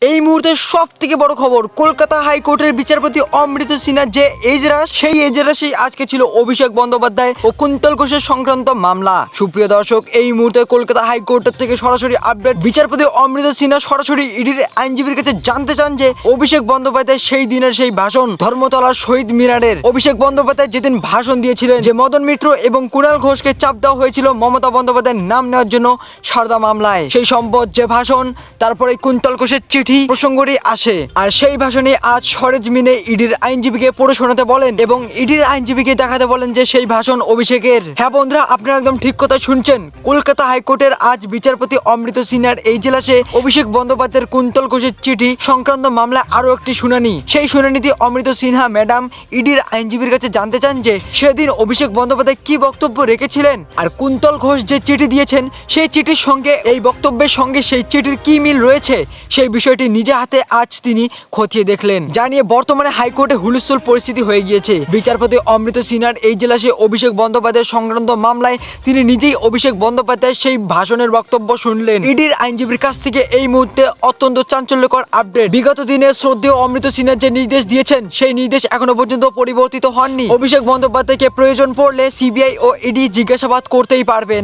এই মুহূর্তে সব থেকে বড় খবর, কলকাতা হাইকোর্টের বিচারপতি অমৃত সিনহার যে এজলাস, সেই এজলাসেই আজকে ছিল অভিষেক বন্দ্যোপাধ্যায় ও কুন্তল ঘোষের সংক্রান্ত মামলা। সুপ্রিয় দর্শক, এই মুহূর্তে কলকাতা হাইকোর্টের থেকে সরাসরি আপডেট। বিচারপতি অমৃত সিনহা সরাসরি ইডির আইনজীবীর কাছে জানতে চান যে অভিষেক বন্দ্যোপাধ্যায় সেই দিনের সেই ভাষণ ধর্মতলার শহীদ মিনারের। অভিষেক বন্দ্যোপাধ্যায় যেদিন ভাষণ দিয়েছিলেন যে মদন মিত্র এবং কুণাল ঘোষকে চাপ দেওয়া হয়েছিল মমতা বন্দ্যোপাধ্যায়ের নাম নেওয়ার জন্য সারদা মামলায়, সেই সম্পদ যে ভাষণ, তারপরে কুন্তল ঘোষের চিঠি প্রসঙ্গটি আসে। আর সেই ভাষণে আজ সরেজমিনে ইডির আইনজীবীকে পড়ে শোনাতে বলেন এবং ইডির আইনজীবীকে দেখাতে বলেন যে সেই ভাষণ অভিষেকের। হ্যাঁ বন্ধুরা, আপনারা একদম ঠিক কথা শুনছেন। কলকাতা হাইকোর্টের আজ বিচারপতি অমৃত সিনহার এজলাসে অভিষেক বন্দ্যোপাধ্যায়ের কুন্তল ঘোষের চিঠি সংক্রান্ত মামলায় আরো একটি শুনানি। সেই শুনানিতে অমৃত সিনহা ম্যাডাম ইডির আইনজীবীর কাছে জানতে চান যে সেদিন অভিষেক বন্দ্যোপাধ্যায় কি বক্তব্য রেখেছিলেন, আর কুন্তল ঘোষ যে চিঠি দিয়েছেন সেই চিঠির সঙ্গে এই বক্তব্যের সঙ্গে সেই চিঠির কি মিল রয়েছে, সেই বিষয়টি নিজে হাতে আজ তিনি খতিয়ে দেখলেন। জানিয়ে বর্তমানে হাইকোর্টে হুলস্থুল পরিস্থিতি হয়ে গিয়েছে। বিচারপতি অমৃত সিনহার এজলাসে অভিষেক বন্দ্যোপাধ্যায়ের সংক্রান্ত মামলায় তিনি নিজেই অভিষেক বন্দ্যোপাধ্যায়ের সেই ভাষণের বক্তব্য শুনলেন। ইডির আইনজীবীর কাছ থেকে এই মুহূর্তে অত্যন্ত চাঞ্চল্যকর আপডেট। বিগত দিনে শ্রদ্ধেয় অমৃত সিনহার যে নির্দেশ দিয়েছেন সেই নির্দেশ এখনো পর্যন্ত পরিবর্তিত হননি। অভিষেক বন্দ্যোপাধ্যায়কে প্রয়োজন পড়লে সিবিআই ও ইডি জিজ্ঞাসাবাদ করতেই পারবেন।